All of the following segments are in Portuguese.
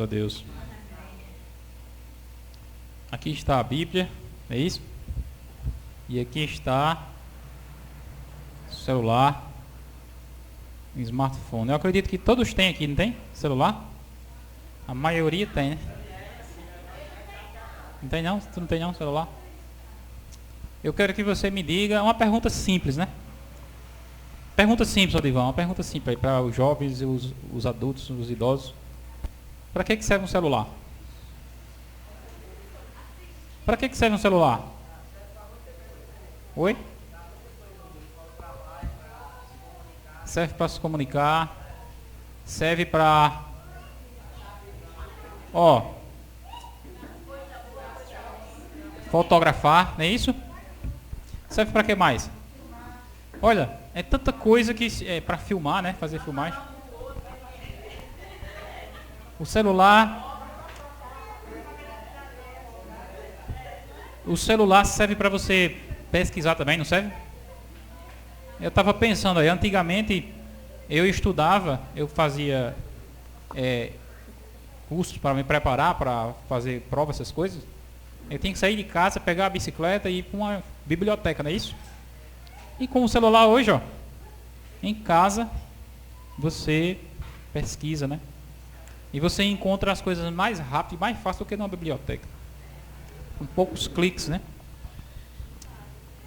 A Deus. Aqui está a Bíblia, é isso? E aqui está o celular, o smartphone. Eu acredito que todos têm aqui, não tem? Celular? A maioria tem, né? Não tem não? Tu não tem não celular? Eu quero que você me diga uma pergunta simples, né? Pergunta simples, Odivão, uma pergunta simples aí para os jovens, os adultos, os idosos. Para que serve um celular? Para que serve um celular? Oi? Serve para se comunicar. Serve para... fotografar, não é isso? Serve para que mais? Olha, é tanta coisa que é para filmar, né? Fazer filmagem. O celular serve para você pesquisar também, não serve? Eu estava pensando aí, antigamente eu estudava, eu fazia cursos para me preparar para fazer prova, essas coisas. Eu tinha que sair de casa, pegar a bicicleta e ir para uma biblioteca, não é isso? E com o celular hoje, ó, em casa, você pesquisa, né? E você encontra as coisas mais rápido e mais fácil do que numa biblioteca. Com poucos cliques, né?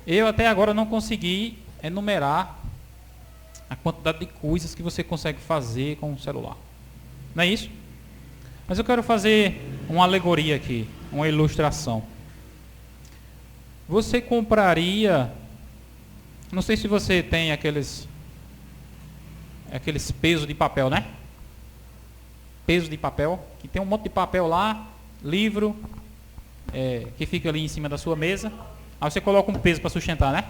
Eu até agora não consegui enumerar a quantidade de coisas que você consegue fazer com o celular. Não é isso? Mas eu quero fazer uma alegoria aqui, uma ilustração. Você compraria... Não sei se você tem aqueles pesos de papel, né? Peso de papel, que tem um monte de papel lá, livro, que fica ali em cima da sua mesa. Aí você coloca um peso para sustentar, né?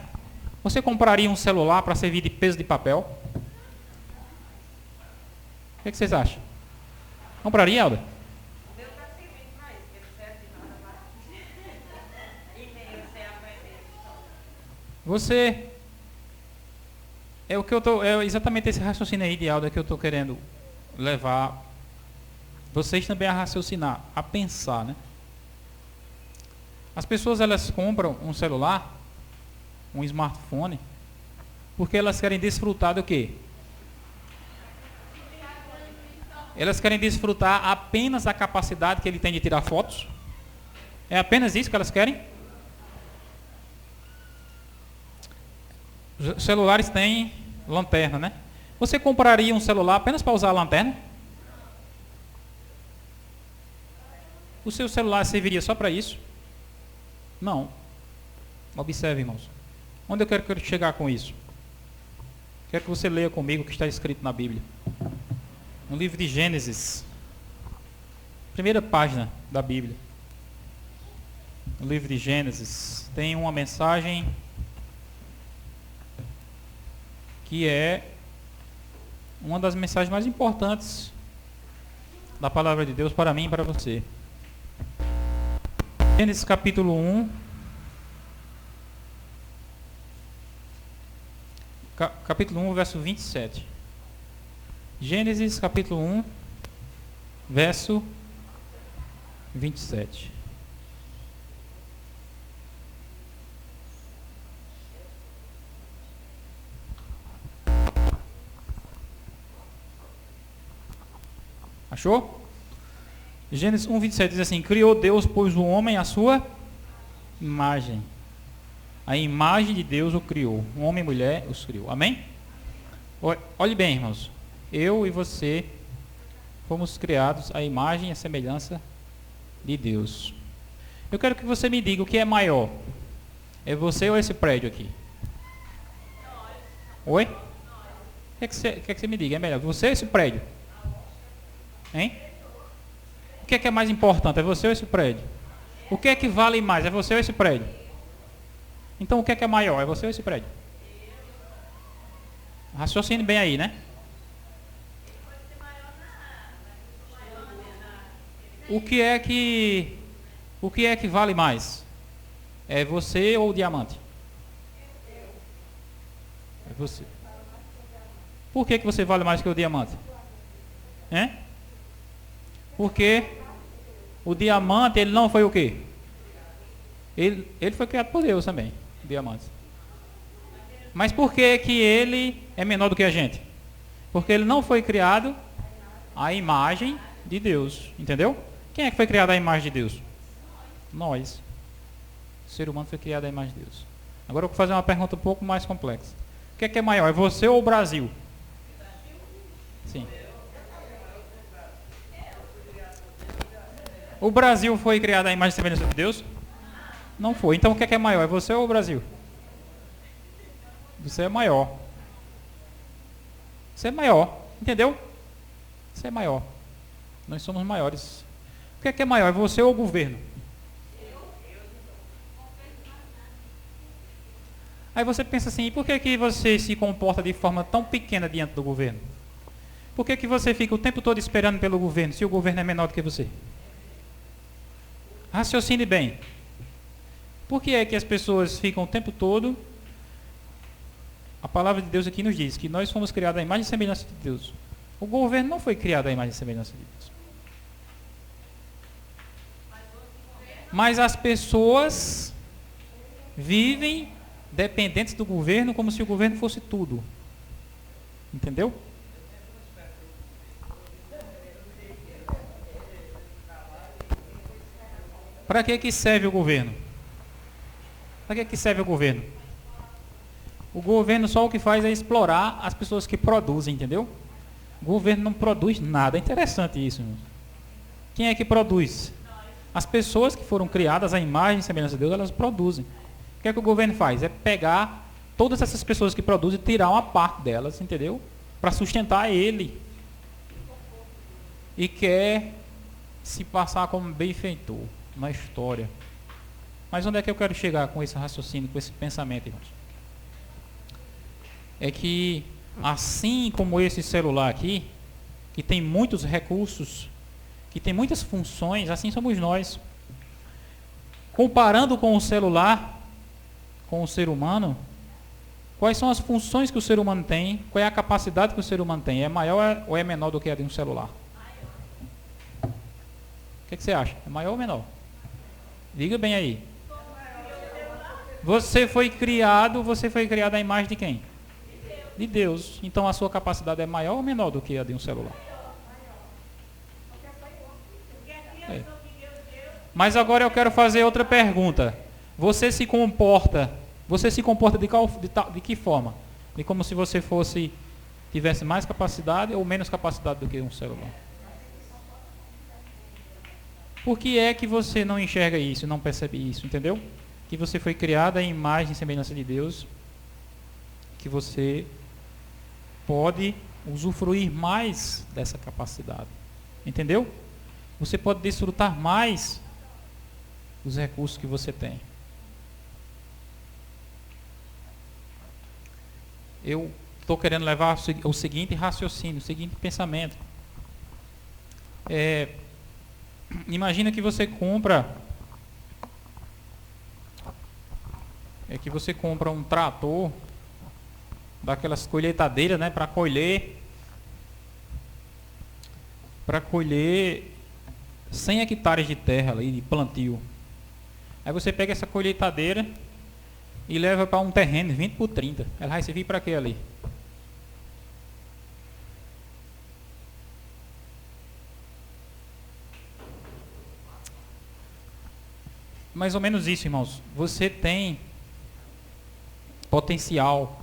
Você compraria um celular para servir de peso de papel? O que vocês acham? Compraria, Alda? Você... É exatamente esse raciocínio aí de Alda que eu estou querendo levar vocês também a raciocinar, a pensar, né? As pessoas, elas compram um celular, um smartphone, porque elas querem desfrutar do quê? Elas querem desfrutar apenas da capacidade que ele tem de tirar fotos? É apenas isso que elas querem? Os celulares têm lanterna, né? Você compraria um celular apenas para usar a lanterna? O seu celular serviria só para isso? Não. Observe, irmãos. Onde eu quero chegar com isso? Quero que você leia comigo o que está escrito na Bíblia. No livro de Gênesis. Primeira página da Bíblia. No livro de Gênesis tem uma mensagem que é uma das mensagens mais importantes da palavra de Deus para mim e para você. Gênesis capítulo 1, capítulo 1, verso 27. Gênesis capítulo 1, verso 27. Achou? Gênesis 1, 27 diz assim: criou Deus, pois, o homem à sua imagem. A imagem de Deus o criou. Um homem e mulher os criou. Amém? Olhe bem, irmãos. Eu e você fomos criados à imagem e à semelhança de Deus. Eu quero que você me diga o que é maior. É você ou esse prédio aqui? Oi? O que é que você me diga? É melhor você ou esse prédio? Hein? O que é mais importante? É você ou esse prédio? O que é que vale mais? É você ou esse prédio? Então o que é maior? É você ou esse prédio? Raciocine bem aí, né? O que é que vale mais? É você ou o diamante? É você. Por que você vale mais que o diamante? Hein? Porque o diamante, ele não foi o quê? Ele foi criado por Deus também, o diamante. Mas por que que ele é menor do que a gente? Porque ele não foi criado à imagem de Deus, entendeu? Quem é que foi criado à imagem de Deus? Nós. O ser humano foi criado à imagem de Deus. Agora eu vou fazer uma pergunta um pouco mais complexa. O que é maior? É você ou o Brasil? Sim. O Brasil foi criado à imagem e semelhança de Deus? Não foi. Então o que é maior? É você ou o Brasil? Você é maior. Você é maior. Entendeu? Você é maior. Nós somos maiores. O que é maior? É você ou o governo? Aí você pensa assim, e por que que você se comporta de forma tão pequena diante do governo? Por que que você fica o tempo todo esperando pelo governo, se o governo é menor do que você? Raciocine bem. Por que é que as pessoas ficam o tempo todo... A palavra de Deus aqui nos diz que nós fomos criados à imagem e semelhança de Deus. O governo não foi criado à imagem e semelhança de Deus. Mas as pessoas vivem dependentes do governo como se o governo fosse tudo. Entendeu? Para que serve o governo? Para que serve o governo? O governo só o que faz é explorar as pessoas que produzem, entendeu? O governo não produz nada. É interessante isso, irmãos. Quem é que produz? As pessoas que foram criadas à imagem e semelhança de Deus, elas produzem. O que é que o governo faz? É pegar todas essas pessoas que produzem e tirar uma parte delas, entendeu? Para sustentar ele. E quer se passar como benfeitor na história. Mas onde é que eu quero chegar com esse raciocínio, com esse pensamento, irmãos? É que, assim como esse celular aqui, que tem muitos recursos, que tem muitas funções, assim somos nós. Comparando com o celular, com o ser humano, quais são as funções que o ser humano tem? Qual é a capacidade que o ser humano tem? É maior ou é menor do que a de um celular? O que você acha? É maior ou menor? Diga bem aí. Você foi criado à imagem de quem? De Deus. Então a sua capacidade é maior ou menor do que a de um celular? É. Mas agora eu quero fazer outra pergunta. Você se comporta de que forma? De como se você tivesse mais capacidade ou menos capacidade do que um celular? Por que é que você não enxerga isso, não percebe isso, entendeu? Que você foi criado à imagem e semelhança de Deus, que você pode usufruir mais dessa capacidade, entendeu? Você pode desfrutar mais dos recursos que você tem. Eu estou querendo levar o seguinte raciocínio, o seguinte pensamento. Imagina que você compra um trator daquelas colheitadeiras, né, para colher 100 hectares de terra ali, de plantio. Aí você pega essa colheitadeira e leva para um terreno 20 por 30. Ela vai servir para quê ali? Mais ou menos isso, irmãos. Você tem potencial,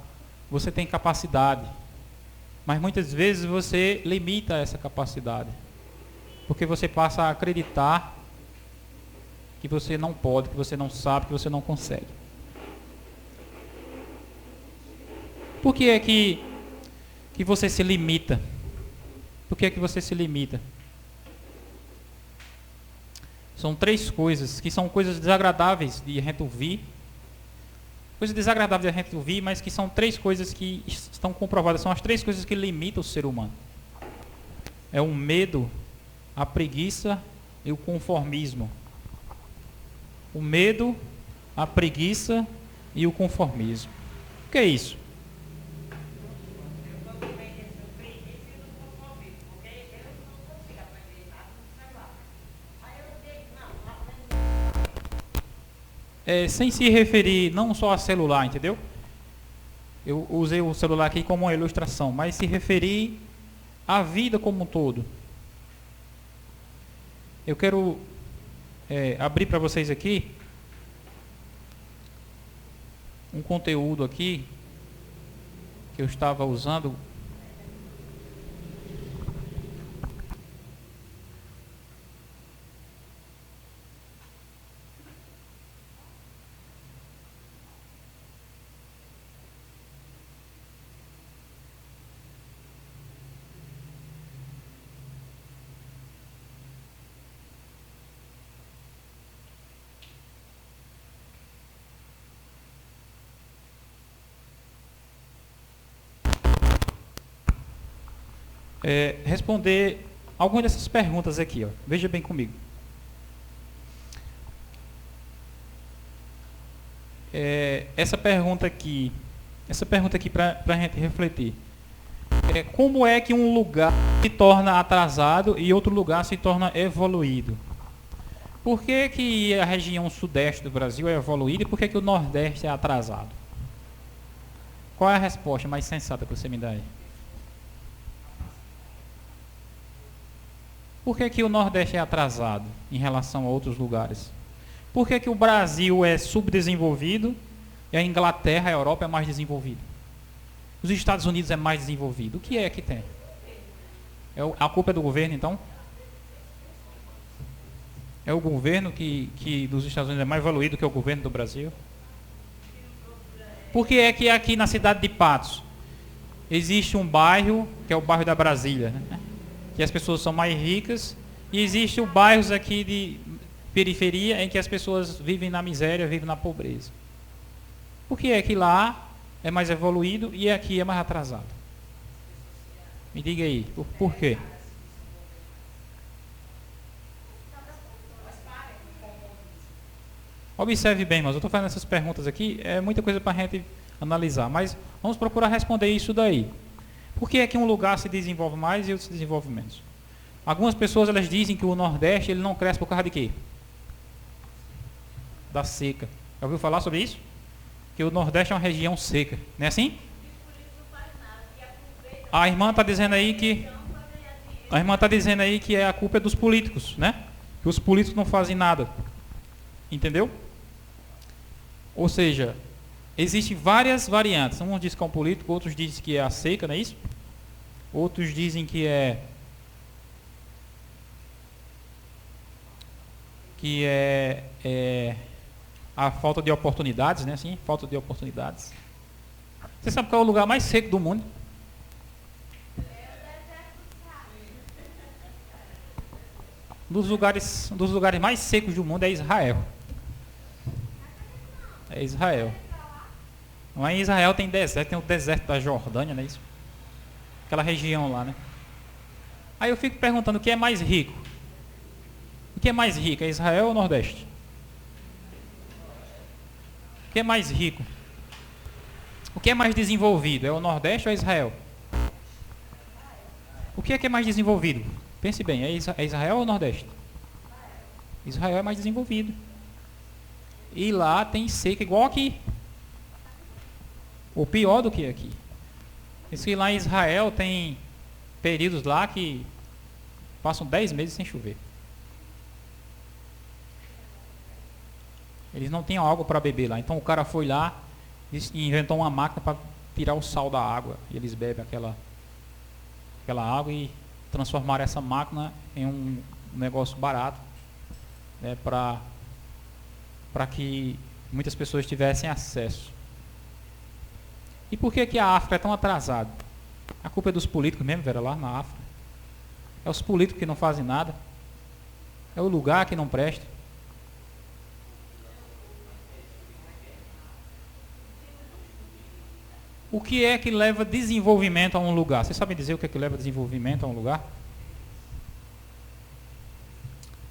você tem capacidade, mas muitas vezes você limita essa capacidade, porque você passa a acreditar que você não pode, que você não sabe, que você não consegue. Por que é que você se limita? Por que é que você se limita? São 3 coisas, que são coisas desagradáveis de a gente ouvir. Coisas desagradáveis de a gente ouvir, mas que são 3 coisas que estão comprovadas. São as 3 coisas que limitam o ser humano. É o medo, a preguiça e o conformismo. O medo, a preguiça e o conformismo. O que é isso? sem se referir não só a celular, entendeu? Eu usei o celular aqui como uma ilustração, mas se referir à vida como um todo. Eu quero abrir para vocês aqui um conteúdo aqui que eu estava usando. Responder algumas dessas perguntas aqui, ó. Veja bem comigo. Essa pergunta aqui para a gente refletir. Como é que um lugar se torna atrasado e outro lugar se torna evoluído? Por que que a região sudeste do Brasil é evoluída e por que que o nordeste é atrasado? Qual é a resposta mais sensata que você me dá aí? Por que que o Nordeste é atrasado em relação a outros lugares? Por que que o Brasil é subdesenvolvido e a Inglaterra, a Europa é mais desenvolvida? Os Estados Unidos é mais desenvolvido. O que é que tem? A culpa é do governo, então? É o governo que dos Estados Unidos é mais evoluído que o governo do Brasil? Por que é que aqui na cidade de Patos existe um bairro, que é o bairro da Brasília, né? Que as pessoas são mais ricas, e existem bairros aqui de periferia em que as pessoas vivem na miséria, vivem na pobreza. Por que é que lá é mais evoluído e aqui é mais atrasado? Me diga aí, por quê? Observe bem, mas eu estou fazendo essas perguntas aqui, é muita coisa para a gente analisar, mas vamos procurar responder isso daí. Por que é que um lugar se desenvolve mais e outro se desenvolve menos? Algumas pessoas elas dizem que o Nordeste ele não cresce por causa de quê? Da seca. Já ouviu falar sobre isso? Que o Nordeste é uma região seca, não é assim? A irmã está dizendo aí que a culpa é dos políticos, né? Que os políticos não fazem nada. Entendeu? Ou seja, existem várias variantes. Uns dizem que é um político, outros dizem que é a seca, não é isso? Outros dizem que é a falta de oportunidades, né? Sim, falta de oportunidades. Você sabe qual é o lugar mais seco do mundo? Um dos lugares mais secos do mundo é Israel. É Israel. Mas em Israel tem deserto, tem o deserto da Jordânia, não é isso? Aquela região lá, né? Aí eu fico perguntando, o que é mais rico? O que é mais rico? É Israel ou o Nordeste? O que é mais rico? O que é mais desenvolvido? É o Nordeste ou é Israel? O que é mais desenvolvido? Pense bem, é Israel ou o Nordeste? Israel é mais desenvolvido. E lá tem seca igual aqui. Ou pior do que aqui. Diz que lá em Israel tem períodos lá que passam 10 meses sem chover. Eles não tinham água para beber lá. Então o cara foi lá e inventou uma máquina para tirar o sal da água. E eles bebem aquela água e transformaram essa máquina em um negócio barato, né, para que muitas pessoas tivessem acesso. E por que a África é tão atrasada? A culpa é dos políticos mesmo, Vera, lá na África. É os políticos que não fazem nada. É o lugar que não presta. O que é que leva desenvolvimento a um lugar? Vocês sabem dizer o que é que leva desenvolvimento a um lugar?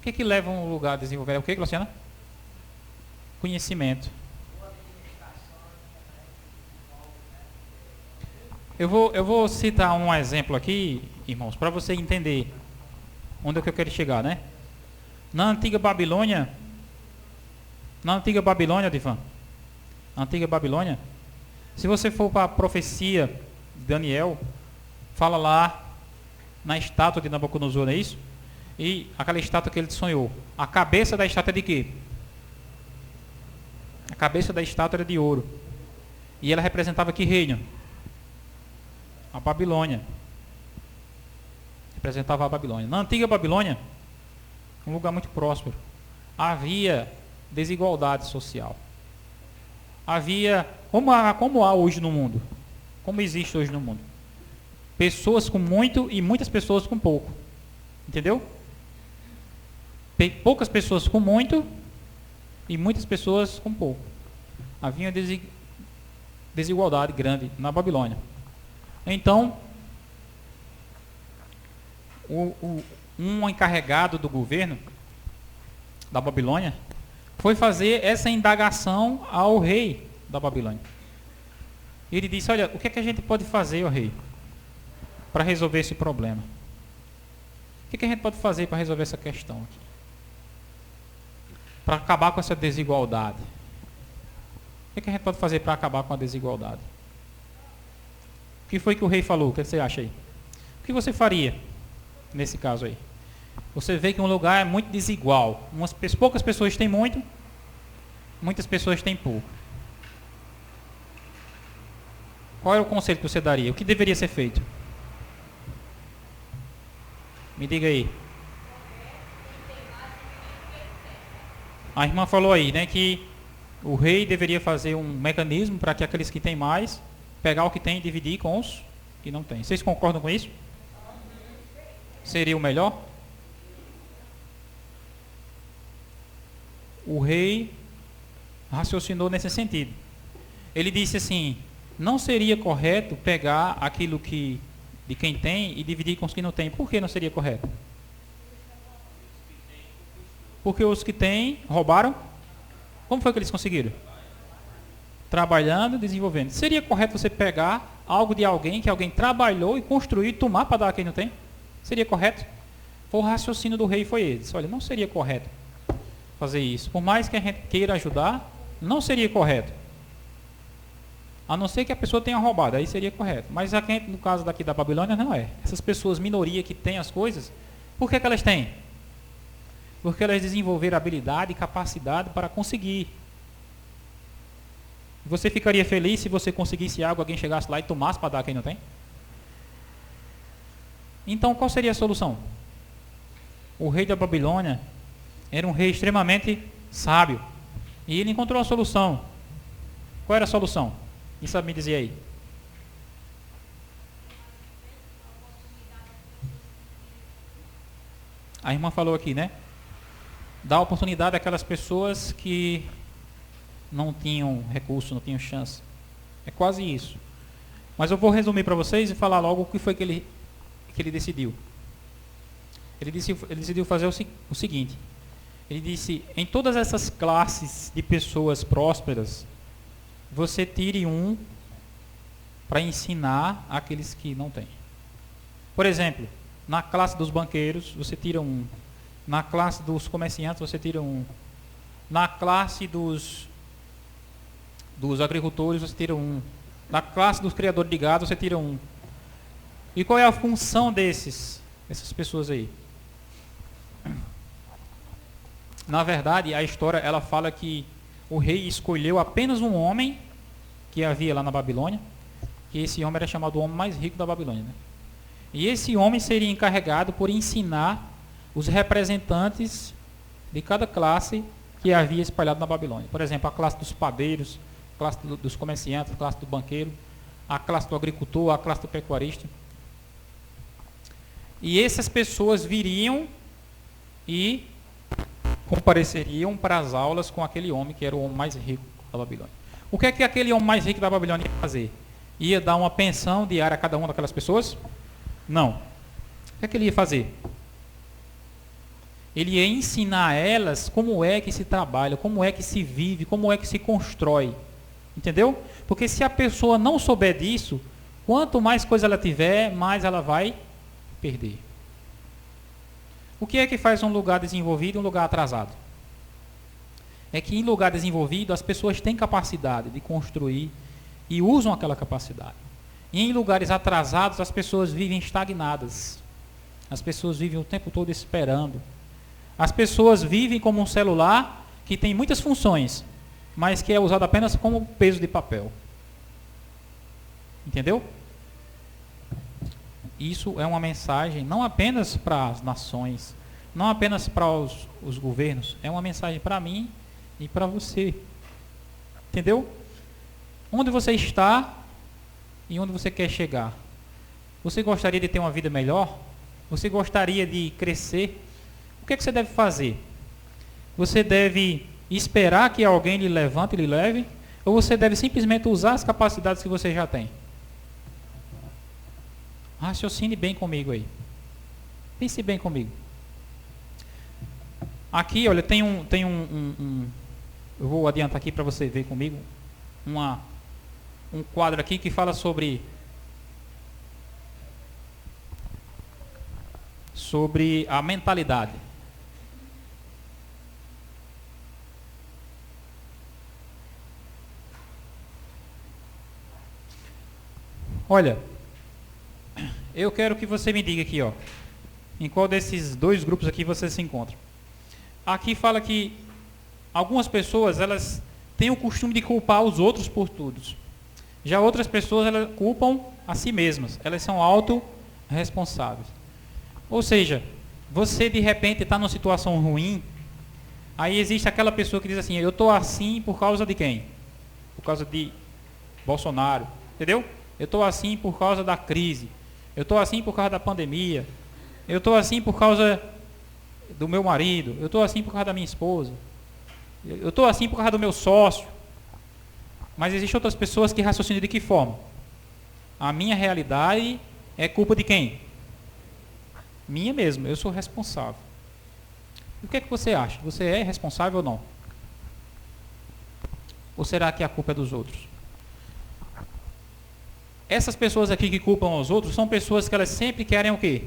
O que é que leva um lugar a desenvolver? É o que, Luciana? Conhecimento. Eu vou citar um exemplo aqui, irmãos, para você entender onde é que eu quero chegar, né? Na antiga Babilônia, Na antiga Babilônia, Divan, a antiga Babilônia, se você for para a profecia de Daniel, fala lá na estátua de Nabucodonosor, não é isso? E aquela estátua que ele sonhou, a cabeça da estátua é de quê? A cabeça da estátua era de ouro. E ela representava que reino? A Babilônia. Representava a Babilônia. Na antiga Babilônia, um lugar muito próspero, havia desigualdade social. Havia, como há hoje no mundo, como existe hoje no mundo, pessoas com muito e muitas pessoas com pouco. Entendeu? Poucas pessoas com muito e muitas pessoas com pouco. Havia desigualdade grande na Babilônia. Então, um encarregado do governo da Babilônia foi fazer essa indagação ao rei da Babilônia. Ele disse: olha, o que é que a gente pode fazer, ó rei, para resolver esse problema? O que é que a gente pode fazer para resolver essa questão aqui? Para acabar com essa desigualdade. O que é que a gente pode fazer para acabar com a desigualdade? O que foi que o rei falou? O que você acha aí? O que você faria nesse caso aí? Você vê que um lugar é muito desigual. Poucas pessoas têm muito, muitas pessoas têm pouco. Qual é o conselho que você daria? O que deveria ser feito? Me diga aí. A irmã falou aí, né, que o rei deveria fazer um mecanismo para que aqueles que têm mais, pegar o que tem e dividir com os que não têm. Vocês concordam com isso? Seria o melhor? O rei raciocinou nesse sentido. Ele disse assim: não seria correto pegar aquilo que de quem tem e dividir com os que não têm. Por que não seria correto? Porque os que têm roubaram. Como foi que eles conseguiram? Trabalhando, desenvolvendo. Seria correto você pegar algo de alguém que alguém trabalhou e construiu e tomar para dar a quem não tem? Seria correto? O raciocínio do rei foi esse. Olha, não seria correto fazer isso. Por mais que a gente queira ajudar, não seria correto. A não ser que a pessoa tenha roubado, aí seria correto. Mas aqui, no caso daqui da Babilônia, não é. Essas pessoas, minoria que têm as coisas, por que elas têm? Porque elas desenvolveram habilidade e capacidade para conseguir. Você ficaria feliz se você conseguisse algo, alguém chegasse lá e tomasse para dar a quem não tem? Então, qual seria a solução? O rei da Babilônia era um rei extremamente sábio. E ele encontrou a solução. Qual era a solução? Quem sabe me dizer aí? A irmã falou aqui, né? Dar oportunidade àquelas pessoas que não tinham recurso, não tinham chance. É quase isso. Mas eu vou resumir para vocês e falar logo o que foi que ele decidiu. Ele decidiu fazer o seguinte. Ele disse: em todas essas classes de pessoas prósperas, você tire um para ensinar aqueles que não têm. Por exemplo, na classe dos banqueiros, você tira um. Na classe dos comerciantes, você tira um. Na classe dos agricultores, você tira um. Na classe dos criadores de gado, você tira um. E qual é a função dessas pessoas aí? Na verdade, a história ela fala que o rei escolheu apenas um homem que havia lá na Babilônia, que esse homem era chamado o homem mais rico da Babilônia, né? E esse homem seria encarregado por ensinar os representantes de cada classe que havia espalhado na Babilônia. Por exemplo, a classe dos padeiros, a classe dos comerciantes, a classe do banqueiro, a classe do agricultor, a classe do pecuarista. E essas pessoas viriam e compareceriam para as aulas com aquele homem que era o homem mais rico da Babilônia. O que é que aquele homem mais rico da Babilônia ia fazer? Ia dar uma pensão diária a cada uma daquelas pessoas? Não. O que é que ele ia fazer? Ele ia ensinar a elas como é que se trabalha, como é que se vive, como é que se constrói. Entendeu? Porque se a pessoa não souber disso, quanto mais coisa ela tiver, mais ela vai perder. O que é que faz um lugar desenvolvido e um lugar atrasado? é que em lugar desenvolvido as pessoas têm capacidade de construir e usam aquela capacidade. E em lugares atrasados as pessoas vivem estagnadas. As pessoas vivem o tempo todo esperando. As pessoas vivem como um celular que tem muitas funções, mas que é usado apenas como peso de papel. Entendeu? Isso é uma mensagem não apenas para as nações, não apenas para os governos, é uma mensagem para mim e para você. Entendeu? Onde você está e onde você quer chegar? Você gostaria de ter uma vida melhor? Você gostaria de crescer? O que é que você deve fazer? Você deve esperar que alguém lhe levante e lhe leve? Ou você deve simplesmente usar as capacidades que você já tem? Raciocine bem comigo aí. Pense bem comigo. Aqui, olha, eu vou adiantar aqui para você ver comigo um quadro aqui que fala sobre a mentalidade. Olha, eu quero que você me diga aqui, ó, em qual desses dois grupos aqui você se encontra. Aqui fala que algumas pessoas, elas têm o costume de culpar os outros por tudo. Já outras pessoas, elas culpam a si mesmas. Elas são autorresponsáveis. Ou seja, você de repente está numa situação ruim, aí existe aquela pessoa que diz assim, eu estou assim por causa de quem? Por causa de Bolsonaro, entendeu? Eu estou assim por causa da crise. Eu estou assim por causa da pandemia. Eu estou assim por causa do meu marido. Eu estou assim por causa da minha esposa. Eu estou assim por causa do meu sócio. Mas existem outras pessoas que raciocinam de que forma? A minha realidade é culpa de quem? Minha mesmo, eu sou responsável. E o que é que você acha? Você é responsável ou não? Ou será que a culpa é dos outros? Essas pessoas aqui que culpam os outros são pessoas que elas sempre querem o quê?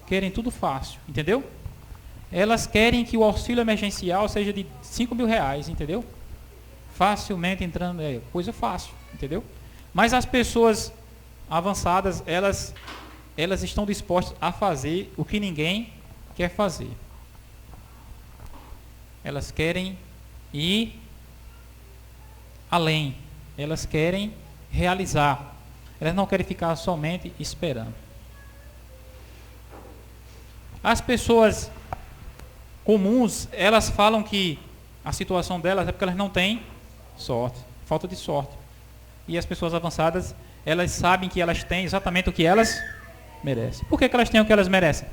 Querem tudo fácil, entendeu? Elas querem que o auxílio emergencial seja de 5 mil reais, entendeu? Facilmente entrando, coisa fácil, entendeu? Mas as pessoas avançadas, elas estão dispostas a fazer o que ninguém quer fazer. Elas querem ir além. Elas querem realizar. Elas não querem ficar somente esperando. As pessoas comuns, elas falam que a situação delas é porque elas não têm sorte, falta de sorte. E as pessoas avançadas, elas sabem que elas têm exatamente o que elas merecem. Por que elas têm o que elas merecem?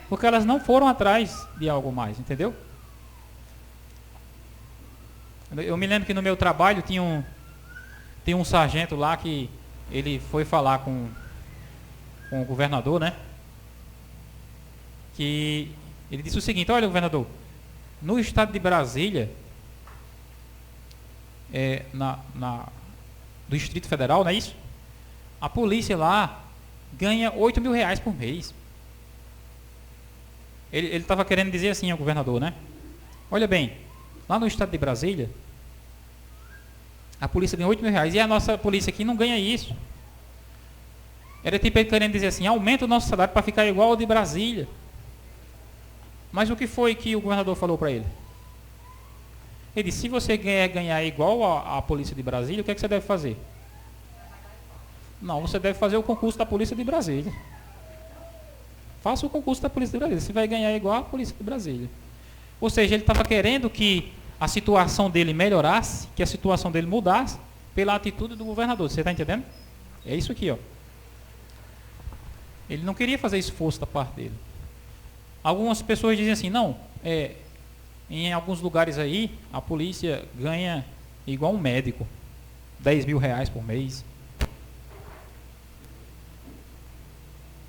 Porque elas não foram atrás de algo mais, entendeu? Eu me lembro que no meu trabalho tinha um sargento lá que ele foi falar com o governador, né? Que ele disse o seguinte, olha, governador, no estado de Brasília, do Distrito Federal, não é isso? A polícia lá ganha 8 mil reais por mês. Ele estava querendo dizer assim ao governador, né? Olha bem, lá no estado de Brasília, a polícia ganha 8 mil reais e a nossa polícia aqui não ganha isso. Era tipo ele querendo dizer assim, aumenta o nosso salário para ficar igual ao de Brasília. Mas o que foi que o governador falou para ele? Ele disse, se você quer ganhar igual à polícia de Brasília, o que é que você deve fazer? Não, você deve fazer o concurso da polícia de Brasília. Faça o concurso da polícia de Brasília, você vai ganhar igual à polícia de Brasília. Ou seja, ele estava querendo que a situação dele melhorasse, que a situação dele mudasse, pela atitude do governador. Você está entendendo? É isso aqui, ó. Ele não queria fazer esforço da parte dele. Algumas pessoas dizem assim, não, em alguns lugares aí, a polícia ganha igual um médico, 10 mil reais por mês.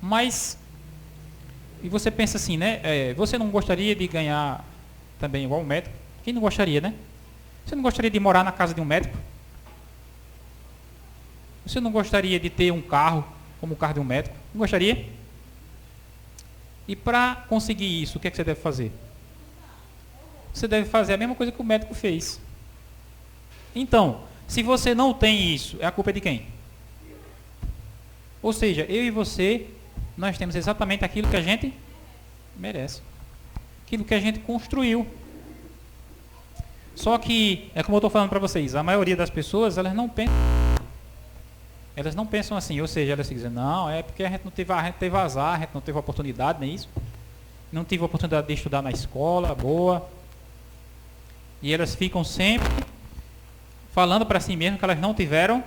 Mas, e você pensa assim, né? Você não gostaria de ganhar também igual um médico? Quem não gostaria, né? Você não gostaria de morar na casa de um médico? Você não gostaria de ter um carro como o carro de um médico? Não gostaria? E para conseguir isso, o que é que você deve fazer? você deve fazer a mesma coisa que o médico fez. Então, se você não tem isso, a culpa é de quem? Ou seja, eu e você, nós temos exatamente aquilo que a gente merece. Aquilo que a gente construiu. Só que, é como eu estou falando para vocês, a maioria das pessoas, elas não pensam assim, ou seja, elas dizem, não, é porque a gente teve azar, a gente não teve oportunidade, nem isso. Não tive oportunidade de estudar na escola, boa. E elas ficam sempre falando para si mesmas que elas não tiveram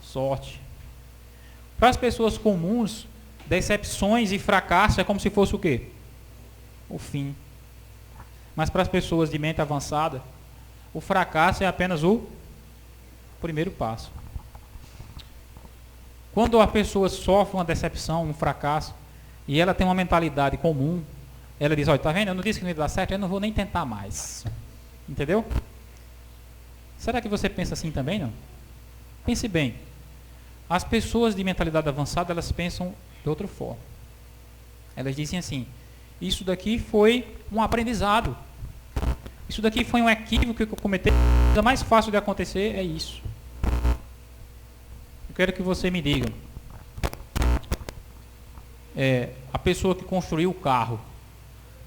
sorte. Para as pessoas comuns, decepções e fracasso é como se fosse o quê? O fim. Mas para as pessoas de mente avançada, o fracasso é apenas o primeiro passo. Quando a pessoa sofre uma decepção, um fracasso, e ela tem uma mentalidade comum, ela diz, olha, tá vendo? Eu não disse que não ia dar certo, eu não vou nem tentar mais. Entendeu? Será que você pensa assim também, não? Pense bem. As pessoas de mentalidade avançada, elas pensam de outra forma. Elas dizem assim, isso daqui foi um aprendizado. Isso daqui foi um equívoco que eu cometi. A coisa mais fácil de acontecer é isso. Eu quero que você me diga. A pessoa que construiu o carro.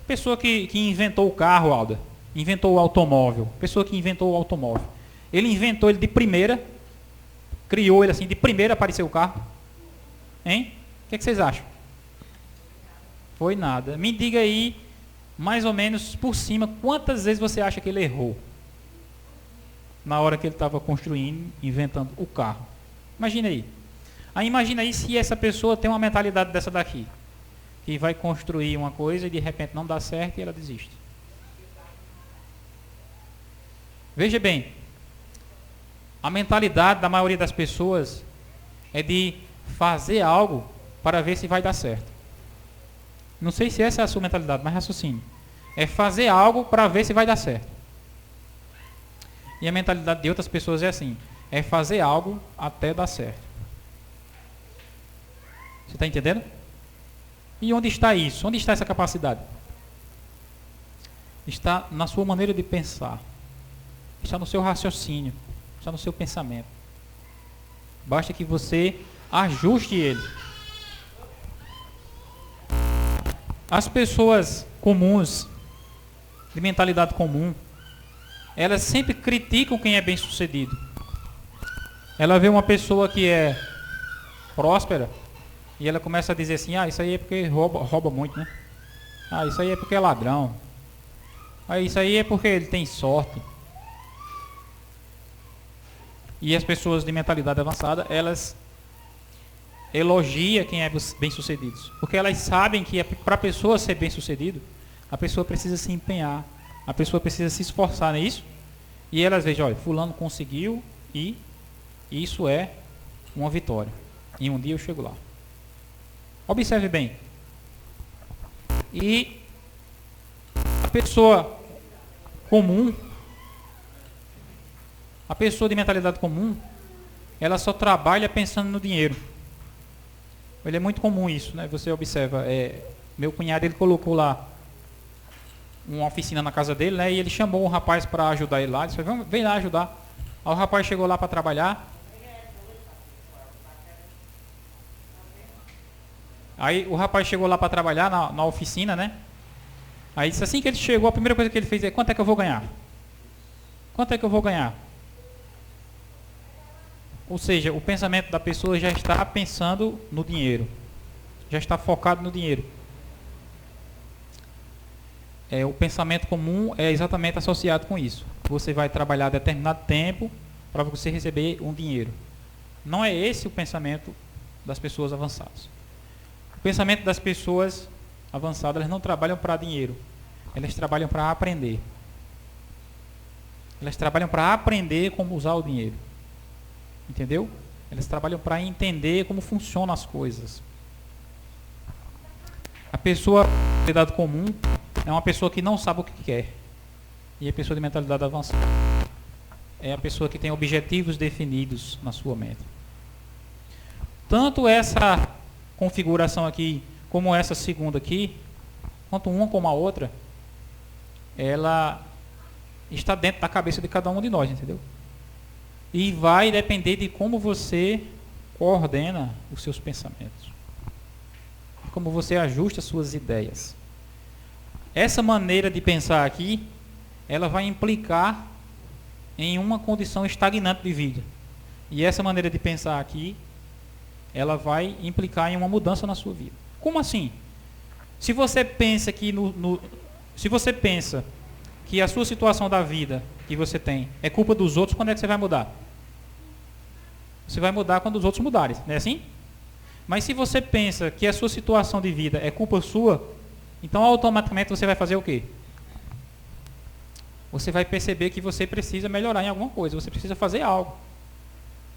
A pessoa que inventou o carro, Alda. Inventou o automóvel. A pessoa que inventou o automóvel. Ele inventou ele de primeira. Criou ele assim, de primeira apareceu o carro. Hein? O que vocês acham? Foi nada. Me diga aí, mais ou menos por cima, quantas vezes você acha que ele errou? Na hora que ele estava construindo, inventando o carro. Imagina aí. Aí imagina aí se essa pessoa tem uma mentalidade dessa daqui. Que vai construir uma coisa e de repente não dá certo e ela desiste. Veja bem. A mentalidade da maioria das pessoas é de fazer algo para ver se vai dar certo. Não sei se essa é a sua mentalidade, mas raciocínio. É fazer algo para ver se vai dar certo. E a mentalidade de outras pessoas é assim. É fazer algo até dar certo. Você está entendendo? E onde está isso? Onde está essa capacidade? Está na sua maneira de pensar. Está no seu raciocínio. Está no seu pensamento. Basta que você ajuste ele. As pessoas comuns, de mentalidade comum, elas sempre criticam quem é bem sucedido. Ela vê uma pessoa que é próspera e ela começa a dizer assim, isso aí é porque rouba muito, né? Isso aí é porque é ladrão. Isso aí é porque ele tem sorte. E as pessoas de mentalidade avançada, elas elogiam quem é bem sucedido. Porque elas sabem que para a pessoa ser bem sucedido, a pessoa precisa se empenhar. A pessoa precisa se esforçar, não é isso? E elas veem, olha, fulano conseguiu e isso é uma vitória. E um dia eu chego lá. Observe bem. E a pessoa comum, a pessoa de mentalidade comum, ela só trabalha pensando no dinheiro. Ele é muito comum isso, né? Você observa, meu cunhado, ele colocou lá uma oficina na casa dele, né? E ele chamou um rapaz para ajudar ele lá. Ele disse, vem lá ajudar. Aí o rapaz chegou lá para trabalhar. Aí o rapaz chegou lá para trabalhar na oficina, né? Aí disse, assim que ele chegou, a primeira coisa que ele fez é, quanto é que eu vou ganhar? Quanto é que eu vou ganhar? Ou seja, o pensamento da pessoa já está pensando no dinheiro. Já está focado no dinheiro. O pensamento comum é exatamente associado com isso. Você vai trabalhar determinado tempo para você receber um dinheiro. Não é esse o pensamento das pessoas avançadas. O pensamento das pessoas avançadas, elas não trabalham para dinheiro. Elas trabalham para aprender. Elas trabalham para aprender como usar o dinheiro. Entendeu? Elas trabalham para entender como funcionam as coisas. A pessoa de mentalidade comum é uma pessoa que não sabe o que quer. E a pessoa de mentalidade avançada é a pessoa que tem objetivos definidos na sua mente. Tanto essa configuração aqui, como essa segunda aqui, tanto uma como a outra, ela está dentro da cabeça de cada um de nós, entendeu? E vai depender de como você coordena os seus pensamentos, como você ajusta as suas ideias. Essa maneira de pensar aqui, ela vai implicar em uma condição estagnante de vida. E essa maneira de pensar aqui, ela vai implicar em uma mudança na sua vida. Como assim? Se você pensa que se você pensa que a sua situação da vida que você tem é culpa dos outros, quando é que você vai mudar? Você vai mudar quando os outros mudarem, não é assim? Mas se você pensa que a sua situação de vida é culpa sua, então automaticamente você vai fazer o quê? Você vai perceber que você precisa melhorar em alguma coisa, você precisa fazer algo.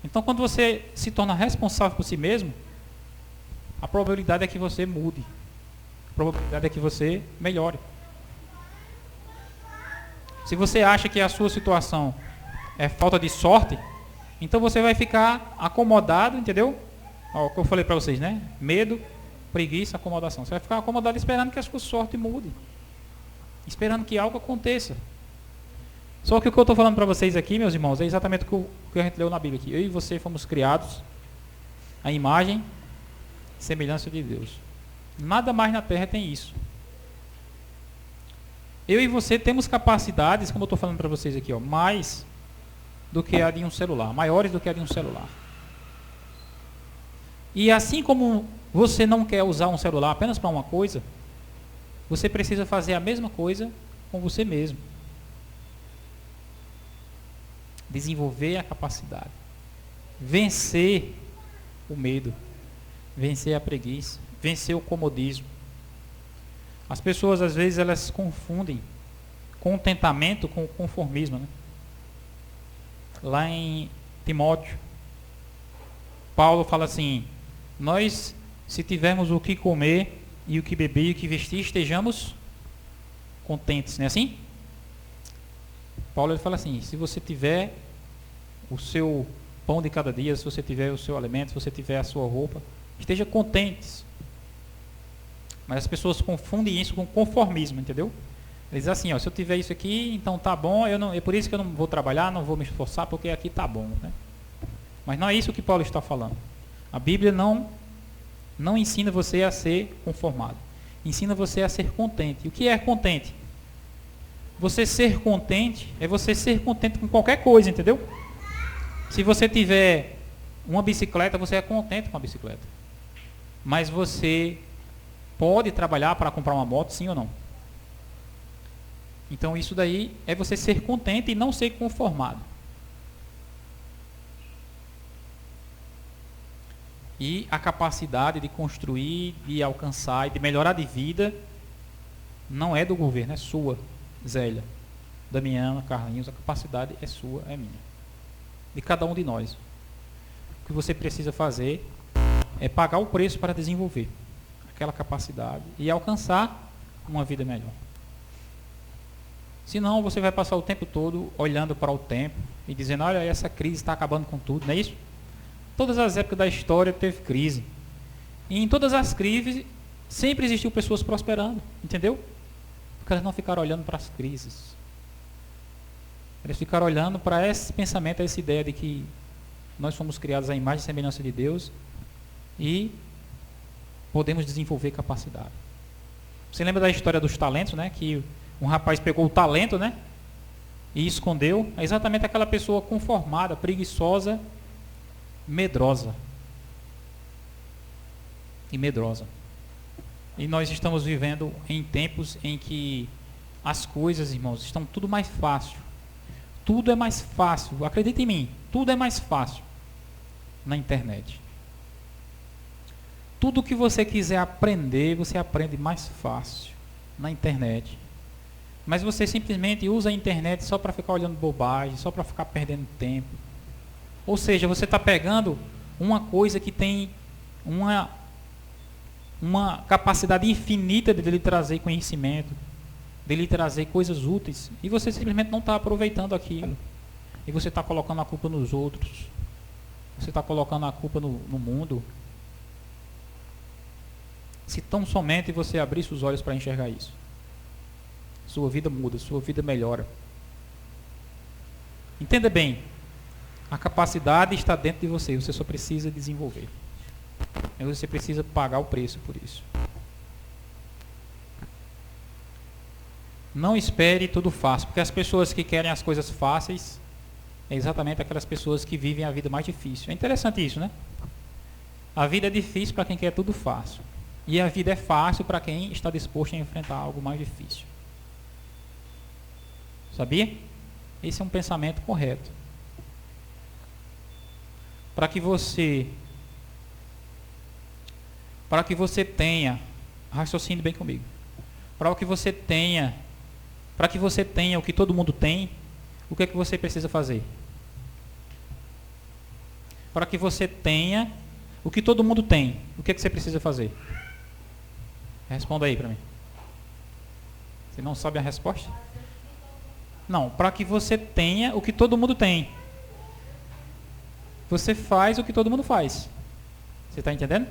Então quando você se torna responsável por si mesmo, a probabilidade é que você mude. A probabilidade é que você melhore. Se você acha que a sua situação é falta de sorte, então você vai ficar acomodado, entendeu? Ó, o que eu falei para vocês, né? Medo, preguiça, acomodação. Você vai ficar acomodado esperando que a sua sorte mude. Esperando que algo aconteça. Só que o que eu estou falando para vocês aqui, meus irmãos, é exatamente o que a gente leu na Bíblia aqui. Eu e você fomos criados à imagem e semelhança de Deus. Nada mais na Terra tem isso. Eu e você temos capacidades, como eu estou falando para vocês aqui, ó, mais do que a de um celular, maiores do que a de um celular. E assim como você não quer usar um celular apenas para uma coisa, você precisa fazer a mesma coisa com você mesmo. Desenvolver a capacidade. Vencer o medo. Vencer a preguiça. Vencer o comodismo. As pessoas, às vezes, elas confundem contentamento com conformismo, né? Lá em Timóteo, Paulo fala assim: nós, se tivermos o que comer e o que beber e o que vestir, estejamos contentes, não é assim? Paulo ele fala assim: se você tiver o seu pão de cada dia, se você tiver o seu alimento, se você tiver a sua roupa, esteja contentes. Mas as pessoas confundem isso com conformismo, entendeu? Eles dizem assim: ó, se eu tiver isso aqui, então tá bom, é por isso que eu não vou trabalhar, não vou me esforçar, porque aqui tá bom, né? Mas não é isso que Paulo está falando. A Bíblia não ensina você a ser conformado. Ensina você a ser contente. E o que é contente? Você ser contente é você ser contente com qualquer coisa, entendeu? Se você tiver uma bicicleta, você é contente com a bicicleta. Mas você pode trabalhar para comprar uma moto, sim ou não? Então isso daí é você ser contente e não ser conformado. E a capacidade de construir, de alcançar e de melhorar de vida não é do governo, é sua, Zélia, Damiana, Carlinhos. A capacidade é sua, é minha, de cada um de nós. O que você precisa fazer é pagar o preço para desenvolver aquela capacidade e alcançar uma vida melhor. Senão você vai passar o tempo todo olhando para o tempo e dizendo: olha, essa crise está acabando com tudo, não é isso? Todas as épocas da história teve crise. E em todas as crises sempre existiu pessoas prosperando, entendeu? Porque elas não ficaram olhando para as crises. Eles ficaram olhando para esse pensamento, essa ideia de que nós fomos criados à imagem e semelhança de Deus e podemos desenvolver capacidade. Você lembra da história dos talentos, né? Que um rapaz pegou o talento, né? E escondeu. É exatamente aquela pessoa conformada, preguiçosa, medrosa. E medrosa. E nós estamos vivendo em tempos em que as coisas, irmãos, estão tudo mais fácil. Tudo é mais fácil. Acredita em mim, tudo é mais fácil na internet. Tudo que você quiser aprender, você aprende mais fácil na internet. Mas você simplesmente usa a internet só para ficar olhando bobagem, só para ficar perdendo tempo. Ou seja, você está pegando uma coisa que tem uma capacidade infinita de lhe trazer conhecimento, de lhe trazer coisas úteis, e você simplesmente não está aproveitando aquilo. E você está colocando a culpa nos outros. Você está colocando a culpa no mundo. Se tão somente você abrisse os olhos para enxergar isso. sua vida muda, sua vida melhora. Entenda bem, a capacidade está dentro de você, você só precisa desenvolver. E você precisa pagar o preço por isso. Não espere tudo fácil, porque as pessoas que querem as coisas fáceis é exatamente aquelas pessoas que vivem a vida mais difícil. É interessante isso, né? A vida é difícil para quem quer tudo fácil. E a vida é fácil para quem está disposto a enfrentar algo mais difícil. Sabia? Esse é um pensamento correto. Para que você tenha, raciocine bem comigo. Para que você tenha o que todo mundo tem, o que é que você precisa fazer? Para que você tenha o que todo mundo tem, o que é que você precisa fazer? Responda aí para mim. Você não sabe a resposta? Não, para que você tenha o que todo mundo tem, você faz o que todo mundo faz. Você está entendendo?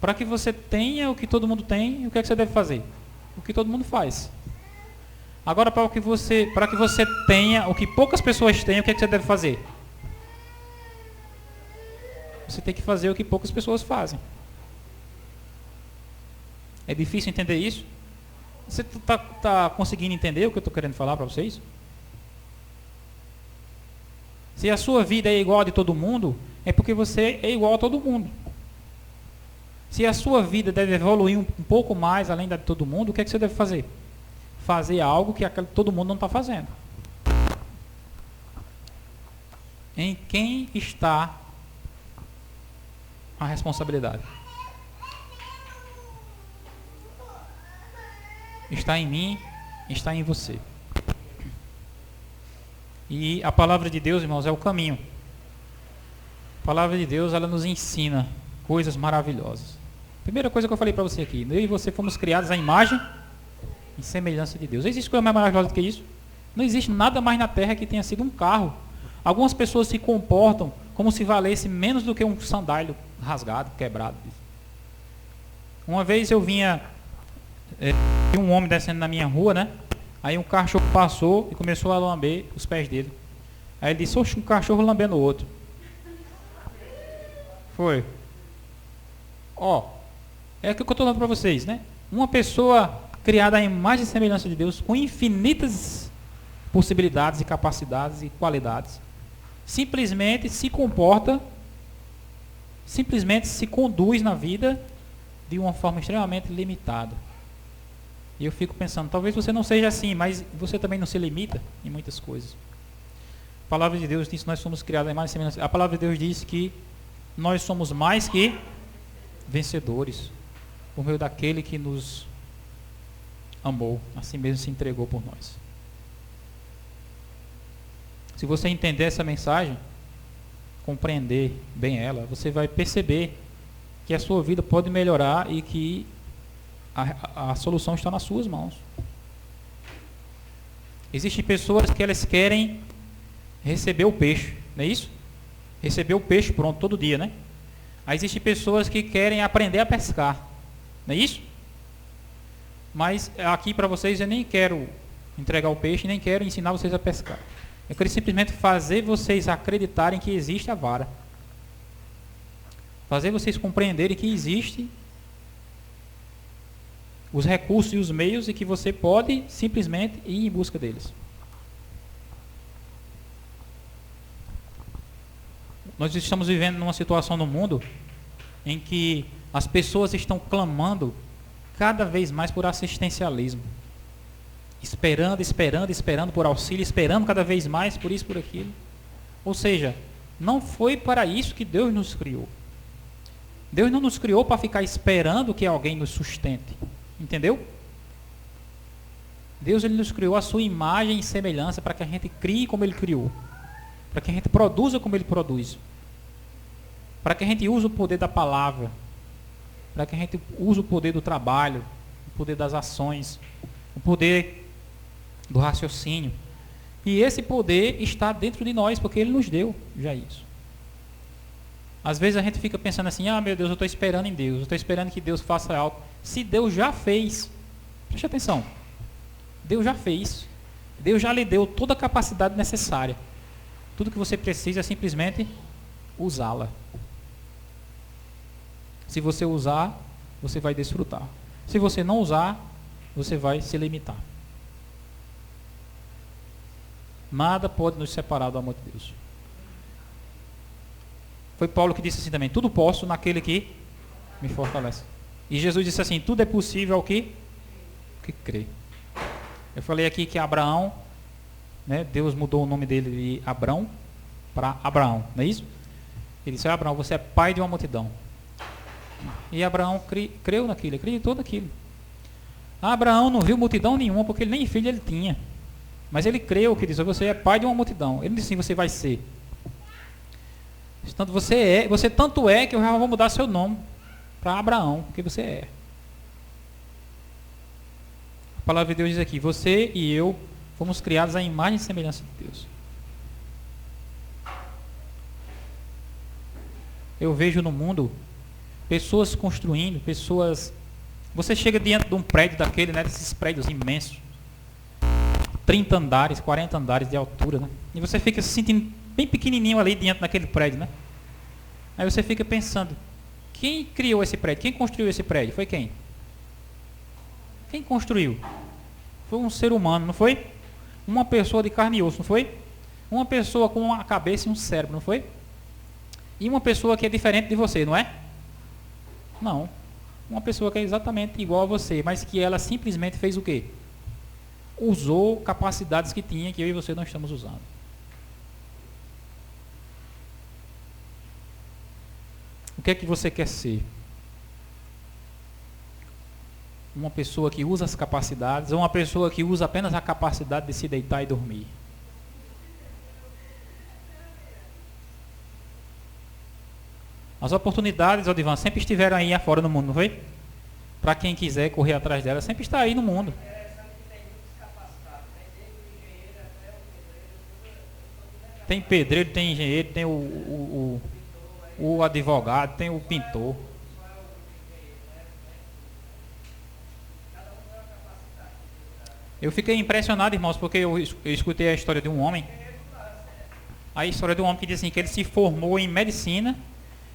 Para que você tenha o que todo mundo tem, o que é que você deve fazer? O que todo mundo faz. Agora, para que você tenha o que poucas pessoas têm, o que é que você deve fazer? Você tem que fazer o que poucas pessoas fazem. É difícil entender isso? Você está conseguindo entender o que eu estou querendo falar para vocês? Se a sua vida é igual a de todo mundo, é porque você é igual a todo mundo. Se a sua vida deve evoluir um pouco mais além da de todo mundo, o que é que você deve fazer? Fazer algo que todo mundo não está fazendo. Em quem está a responsabilidade? Está em mim, está em você. E a palavra de Deus, irmãos, é o caminho. A palavra de Deus, ela nos ensina coisas maravilhosas. Primeira coisa que eu falei para você aqui, eu e você fomos criados à imagem e semelhança de Deus. Existe coisa mais maravilhosa do que isso? Não existe nada mais na terra que tenha sido um carro. Algumas pessoas se comportam como se valesse menos do que um sandália rasgado, quebrado. Uma vez eu vinha um homem descendo na minha rua, né? Aí um cachorro passou e começou a lamber os pés dele. Aí ele disse: oxe, um cachorro lambendo o outro. Foi. É o que eu estou falando para vocês, né? Uma pessoa criada à imagem e semelhança de Deus, com infinitas possibilidades e capacidades e qualidades, simplesmente se comporta, simplesmente se conduz na vida de uma forma extremamente limitada. E eu fico pensando, talvez você não seja assim, mas você também não se limita em muitas coisas. A palavra de Deus diz que nós somos criados à imagem e semelhança. A palavra de Deus diz que nós somos mais que vencedores por meio daquele que nos amou, assim mesmo se entregou por nós. Se você entender essa mensagem, compreender bem ela, você vai perceber que a sua vida pode melhorar e que a solução está nas suas mãos. Existem pessoas que elas querem receber o peixe, não é isso? Receber o peixe pronto todo dia, né? Aí existem pessoas que querem aprender a pescar, não é isso? Mas aqui para vocês eu nem quero entregar o peixe, nem quero ensinar vocês a pescar. Eu quero simplesmente fazer vocês acreditarem que existe a vara. Fazer vocês compreenderem que existe os recursos e os meios e que você pode simplesmente ir em busca deles. Nós estamos vivendo numa situação no mundo em que as pessoas estão clamando cada vez mais por assistencialismo. Esperando por auxílio, esperando cada vez mais por isso, por aquilo. Ou seja, não foi para isso que Deus nos criou. Deus não nos criou para ficar esperando que alguém nos sustente. Entendeu? Deus ele nos criou a sua imagem e semelhança para que a gente crie como Ele criou. Para que a gente produza como Ele produz. Para que a gente use o poder da palavra. Para que a gente use o poder do trabalho, o poder das ações, o poder do raciocínio. E esse poder está dentro de nós, porque Ele nos deu já isso. Às vezes a gente fica pensando assim, meu Deus, eu estou esperando em Deus, eu estou esperando que Deus faça algo. Se Deus já fez, preste atenção, Deus já fez. Deus já lhe deu toda a capacidade necessária. Tudo que você precisa é simplesmente usá-la. Se você usar, você vai desfrutar. Se você não usar, você vai se limitar. Nada pode nos separar do amor de Deus. Foi Paulo que disse assim também: tudo posso naquele que me fortalece. E Jesus disse assim: tudo é possível ao que crê. Eu falei aqui que Abraão, né, Deus mudou o nome dele de Abrão para Abraão, não é isso? Ele disse: Abraão, você é pai de uma multidão. E Abraão creu naquilo, acreditou naquilo. Abraão não viu multidão nenhuma, porque ele nem filho ele tinha. Mas ele creu que diz: você é pai de uma multidão. Ele não disse assim: você vai ser. Portanto, você tanto é que eu já vou mudar seu nome para Abraão, porque você é. A palavra de Deus diz aqui: você e eu fomos criados à imagem e semelhança de Deus. Eu vejo no mundo pessoas construindo, pessoas... Você chega diante de um prédio daquele, né, desses prédios imensos, 30 andares, 40 andares de altura, né? E você fica se sentindo bem pequenininho ali diante daquele prédio, né? Aí você fica pensando: quem criou esse prédio? Quem construiu esse prédio? Foi quem? Quem construiu? Foi um ser humano, não foi? Uma pessoa de carne e osso, não foi? Uma pessoa com uma cabeça e um cérebro, não foi? E uma pessoa que é diferente de você, não é? Não. Uma pessoa que é exatamente igual a você, mas que ela simplesmente fez o quê? Usou capacidades que tinha, que eu e você não estamos usando. O que é que você quer ser? Uma pessoa que usa as capacidades ou uma pessoa que usa apenas a capacidade de se deitar e dormir? As oportunidades, Odivan, sempre estiveram aí afora no mundo, não foi? Para quem quiser correr atrás delas, sempre está aí no mundo. Tem pedreiro, tem engenheiro, tem o advogado, tem o pintor. Eu fiquei impressionado, irmãos, porque eu escutei a história de um homem. A história de um homem que diz assim, que ele se formou em medicina,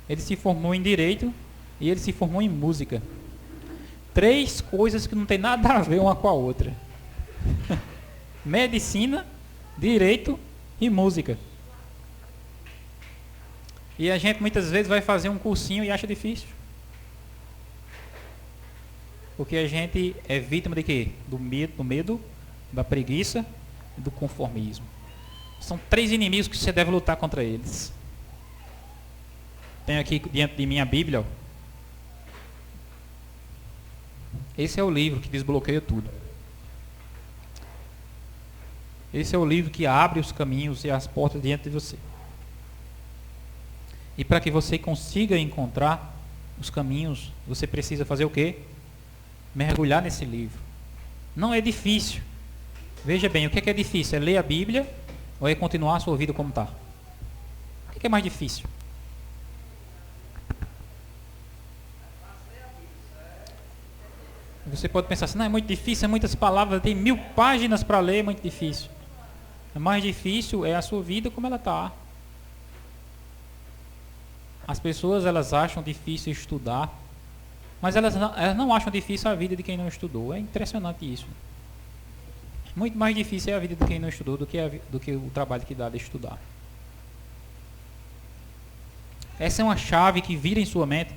ele se formou em direito e ele se formou em música. 3 coisas que não tem nada a ver uma com a outra. Medicina, direito e música. E a gente muitas vezes vai fazer um cursinho e acha difícil. Porque a gente é vítima de quê? Do medo, da preguiça e do conformismo. São 3 inimigos que você deve lutar contra eles. Tenho aqui diante de mim a Bíblia. Ó. Esse é o livro que desbloqueia tudo. Esse é o livro que abre os caminhos e as portas diante de você. E para que você consiga encontrar os caminhos, você precisa fazer o quê? Mergulhar nesse livro. Não é difícil. Veja bem, o que é difícil? É ler a Bíblia ou é continuar a sua vida como está? O que é mais difícil? Você pode pensar assim: não, é muito difícil, é muitas palavras, tem 1000 páginas para ler, é muito difícil. O mais difícil é a sua vida como ela está. As pessoas, elas acham difícil estudar, mas elas não acham difícil a vida de quem não estudou. É impressionante isso. Muito mais difícil é a vida de quem não estudou do que o trabalho que dá de estudar. Essa é uma chave que vira em sua mente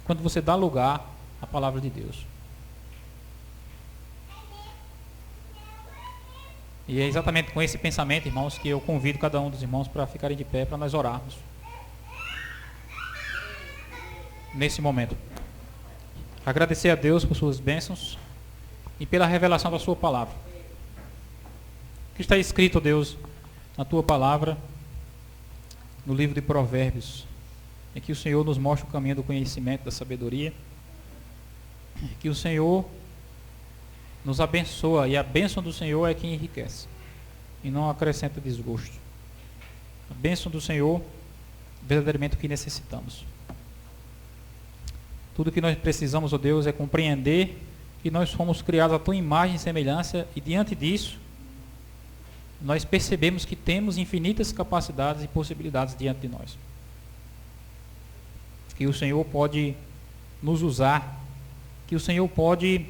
quando você dá lugar à palavra de Deus. E é exatamente com esse pensamento, irmãos, que eu convido cada um dos irmãos para ficarem de pé, para nós orarmos. Nesse momento. Agradecer a Deus por suas bênçãos e pela revelação da sua palavra. O que está escrito, Deus, na tua palavra, no livro de Provérbios, é que o Senhor nos mostra o caminho do conhecimento, da sabedoria, que o Senhor nos abençoa, e a bênção do Senhor é que enriquece e não acrescenta desgosto. A bênção do Senhor, verdadeiramente o que necessitamos. Tudo que nós precisamos, ó Deus, é compreender que nós fomos criados à tua imagem e semelhança, e diante disso, nós percebemos que temos infinitas capacidades e possibilidades diante de nós. Que o Senhor pode nos usar, que o Senhor pode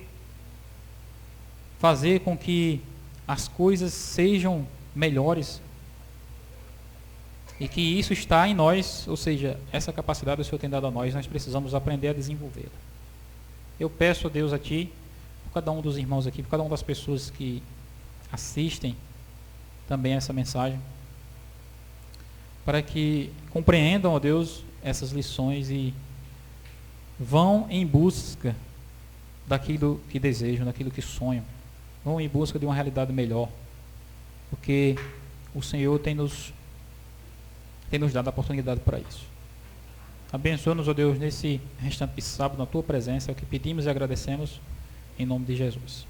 fazer com que as coisas sejam melhores, e que isso está em nós, ou seja, essa capacidade o Senhor tem dado a nós precisamos aprender a desenvolvê-la. Eu peço a Deus a Ti, por cada um dos irmãos aqui, por cada uma das pessoas que assistem também essa mensagem, para que compreendam, ó Deus, essas lições e vão em busca daquilo que desejam, daquilo que sonham, vão em busca de uma realidade melhor, porque o Senhor tem nos dado a oportunidade para isso. Abençoa-nos, ó Deus, nesse restante de sábado, na Tua presença, é o que pedimos e agradecemos, em nome de Jesus.